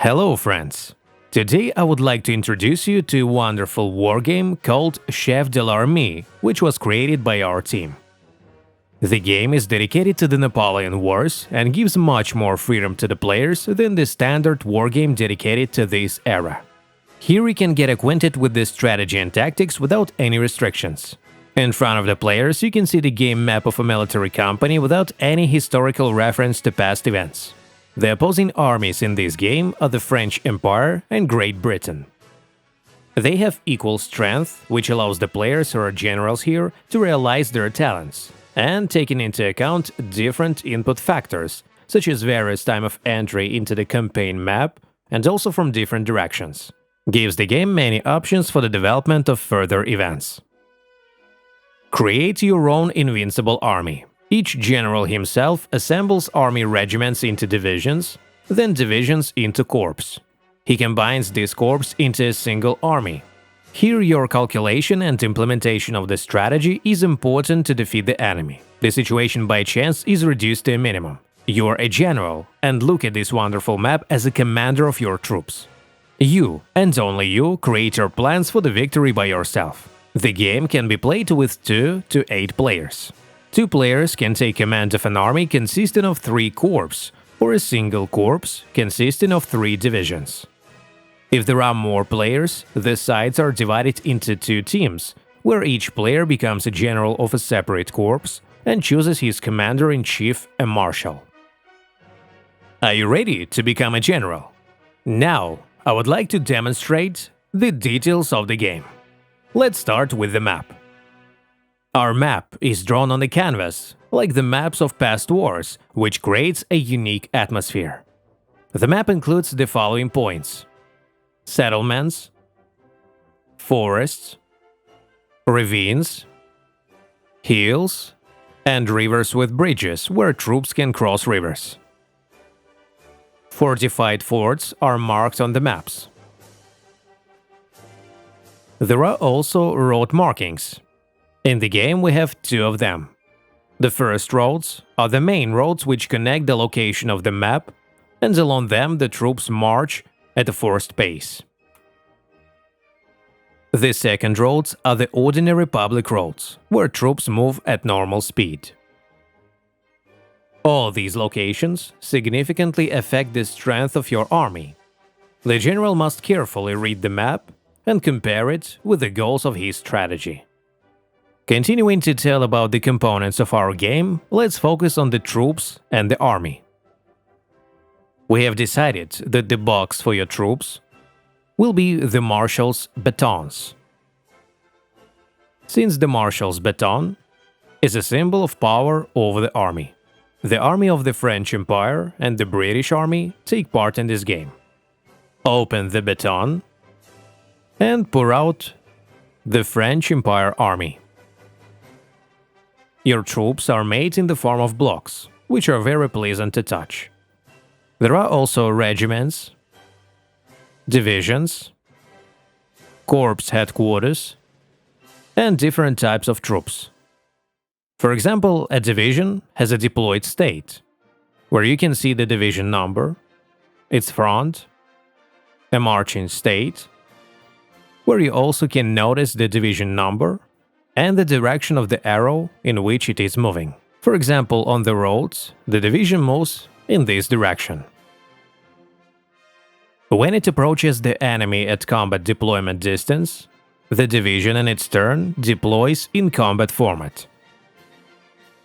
Hello friends! Today I would like to introduce you to a wonderful wargame called Chef de l'Armée, which was created by our team. The game is dedicated to the Napoleon Wars and gives much more freedom to the players than the standard wargame dedicated to this era. Here you can get acquainted with the strategy and tactics without any restrictions. In front of the players you can see the game map of a military company without any historical reference to past events. The opposing armies in this game are the French Empire and Great Britain. They have equal strength, which allows the players or generals here to realize their talents, and taking into account different input factors, such as various time of entry into the campaign map and also from different directions. Gives the game many options for the development of further events. Create your own invincible army. Each general himself assembles army regiments into divisions, then divisions into corps. He combines these corps into a single army. Here your calculation and implementation of the strategy is important to defeat the enemy. The situation by chance is reduced to a minimum. You're a general, and look at this wonderful map as a commander of your troops. You, and only you, create your plans for the victory by yourself. The game can be played with 2 to 8 players. 2 players can take command of an army consisting of 3 corps, or a single corps consisting of 3 divisions. If there are more players, the sides are divided into 2 teams, where each player becomes a general of a separate corps and chooses his commander-in-chief, a marshal. Are you ready to become a general? Now, I would like to demonstrate the details of the game. Let's start with the map. Our map is drawn on the canvas, like the maps of past wars, which creates a unique atmosphere. The map includes the following points: settlements, forests, ravines, hills, and rivers with bridges where troops can cross rivers. Fortified forts are marked on the maps. There are also road markings. In the game we have 2 of them. The first roads are the main roads which connect the location of the map, and along them the troops march at a forced pace. The second roads are the ordinary public roads, where troops move at normal speed. All these locations significantly affect the strength of your army. The general must carefully read the map and compare it with the goals of his strategy. Continuing to tell about the components of our game, let's focus on the troops and the army. We have decided that the box for your troops will be the marshal's batons. Since the marshal's baton is a symbol of power over the army of the French Empire and the British Army take part in this game. Open the baton and pour out the French Empire Army. Your troops are made in the form of blocks, which are very pleasant to touch. There are also regiments, divisions, corps headquarters, and different types of troops. For example, a division has a deployed state, where you can see the division number, its front, a marching state, where you also can notice the division number and the direction of the arrow in which it is moving. For example, on the roads, the division moves in this direction. When it approaches the enemy at combat deployment distance, the division in its turn deploys in combat format.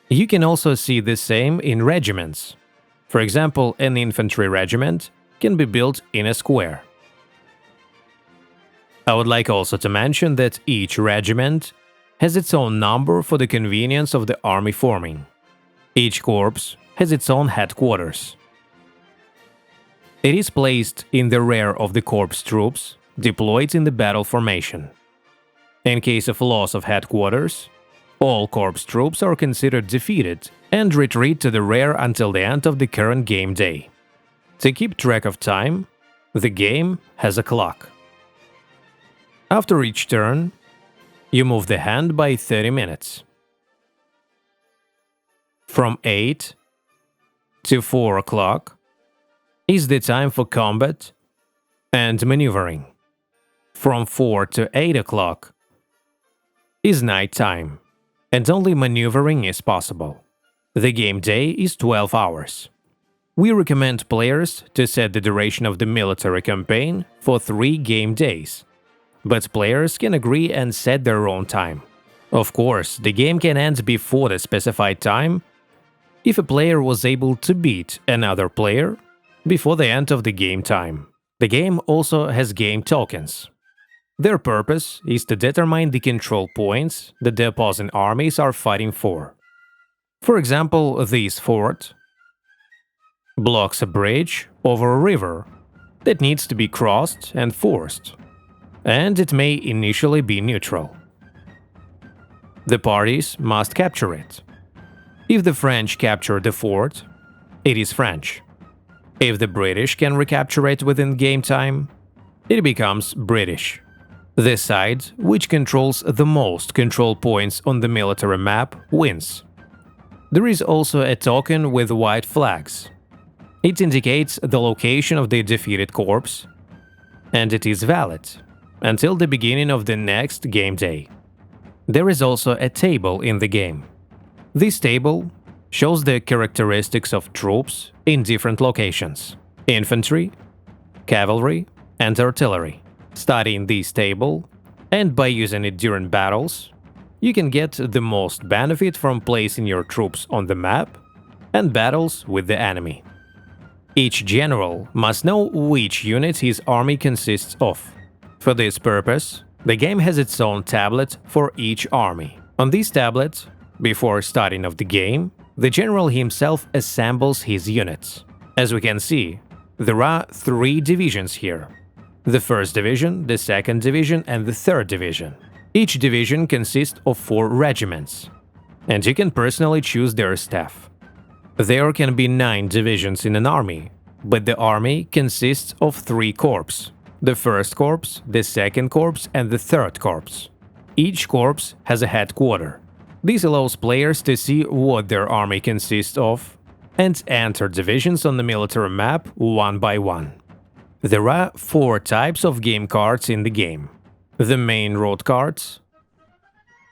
You can also see the same in regiments. For example, an infantry regiment can be built in a square. I would like also to mention that each regiment has its own number for the convenience of the army forming. Each corps has its own headquarters. It is placed in the rear of the corps troops deployed in the battle formation. In case of loss of headquarters, all corps troops are considered defeated and retreat to the rear until the end of the current game day. To keep track of time, the game has a clock. After each turn, you move the hand by 30 minutes. From 8 to 4 o'clock is the time for combat and maneuvering. From 4 to 8 o'clock is night time, and only maneuvering is possible. The game day is 12 hours. We recommend players to set the duration of the military campaign for 3 game days, but players can agree and set their own time. Of course, the game can end before the specified time if a player was able to beat another player before the end of the game time. The game also has game tokens. Their purpose is to determine the control points that the opposing armies are fighting for. For example, this fort blocks a bridge over a river that needs to be crossed and forced, and it may initially be neutral. The parties must capture it. If the French capture the fort, it is French. If the British can recapture it within game time, it becomes British. The side which controls the most control points on the military map wins. There is also a token with white flags. It indicates the location of the defeated corps, and it is valid until the beginning of the next game day. There is also a table in the game. This table shows the characteristics of troops in different locations: infantry, cavalry, and artillery. Studying this table, and by using it during battles, you can get the most benefit from placing your troops on the map and battles with the enemy. Each general must know which unit his army consists of. For this purpose, the game has its own tablet for each army. On this tablet, before starting of the game, the general himself assembles his units. As we can see, there are 3 divisions here: the 1st division, the 2nd division, and the 3rd division. Each division consists of 4 regiments, and you can personally choose their staff. There can be 9 divisions in an army, but the army consists of 3 corps: the 1st corps, the 2nd corps, and the 3rd corps. Each corps has a headquarter. This allows players to see what their army consists of and enter divisions on the military map one by one. There are 4 types of game cards in the game: the main road cards,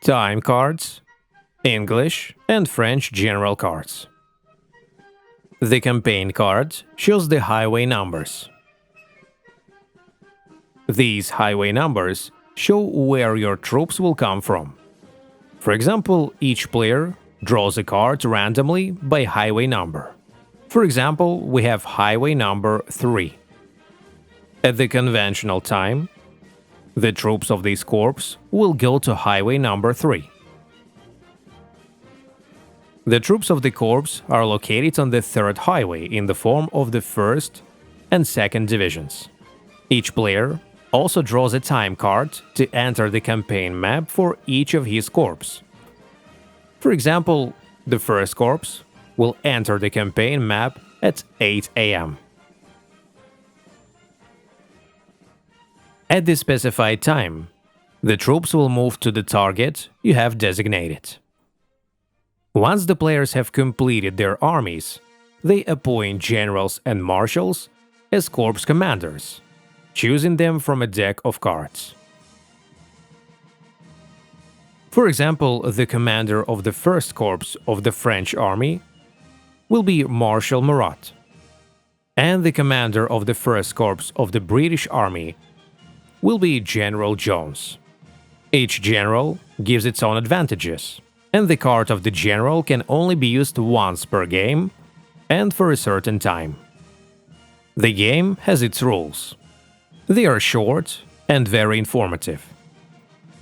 time cards, English and French general cards. The campaign card shows the highway numbers. These highway numbers show where your troops will come from. For example, each player draws a card randomly by highway number. For example, we have highway number 3. At the conventional time, the troops of this corps will go to highway number 3. The troops of the corps are located on the 3rd highway in the form of the 1st and 2nd divisions. Each player also draws a time card to enter the campaign map for each of his corps. For example, the 1st corps will enter the campaign map at 8 a.m. At the specified time, the troops will move to the target you have designated. Once the players have completed their armies, they appoint generals and marshals as corps commanders, choosing them from a deck of cards. For example, the commander of the 1st Corps of the French army will be Marshal Murat, and the commander of the 1st Corps of the British army will be General Jones. Each general gives its own advantages, and the card of the general can only be used once per game and for a certain time. The game has its rules. They are short and very informative.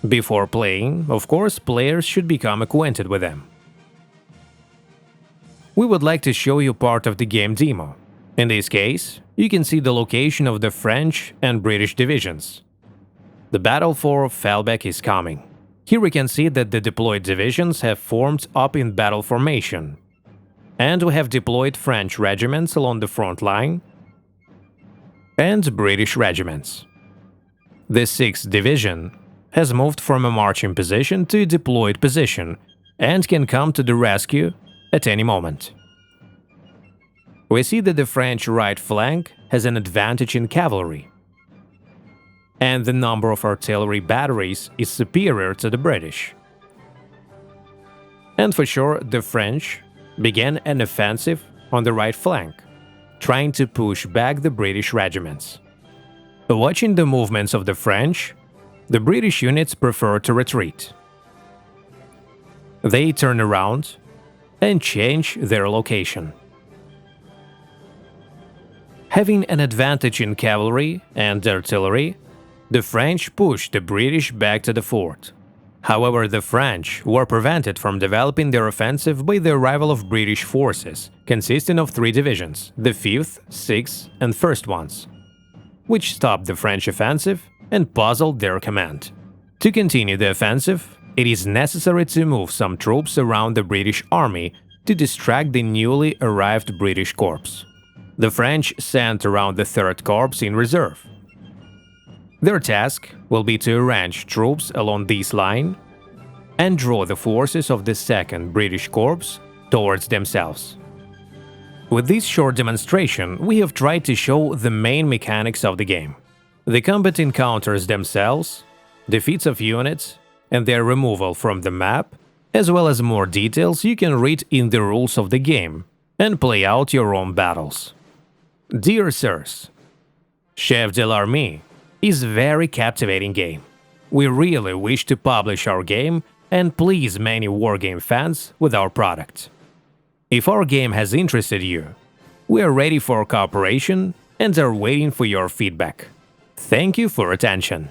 Before playing, of course, players should become acquainted with them. We would like to show you part of the game demo. In this case, you can see the location of the French and British divisions. The battle for Felbec is coming. Here we can see that the deployed divisions have formed up in battle formation, and we have deployed French regiments along the front line and British regiments. The 6th Division has moved from a marching position to a deployed position and can come to the rescue at any moment. We see that the French right flank has an advantage in cavalry, and the number of artillery batteries is superior to the British. And for sure, the French began an offensive on the right flank, trying to push back the British regiments. Watching the movements of the French, the British units preferred to retreat. They turn around and change their location. Having an advantage in cavalry and artillery, the French pushed the British back to the fort. However, the French were prevented from developing their offensive by the arrival of British forces, consisting of 3 divisions, the 5th, 6th, and 1st ones, which stopped the French offensive and puzzled their command. To continue the offensive, it is necessary to move some troops around the British army to distract the newly arrived British corps. The French sent around the 3rd Corps in reserve. Their task will be to arrange troops along this line and draw the forces of the 2nd British Corps towards themselves. With this short demonstration, we have tried to show the main mechanics of the game: the combat encounters themselves, defeats of units, and their removal from the map, as well as more details you can read in the rules of the game and play out your own battles. Dear sirs, Chef de l'Armée is a very captivating game. We really wish to publish our game and please many Wargame fans with our product. If our game has interested you, we are ready for cooperation and are waiting for your feedback. Thank you for attention.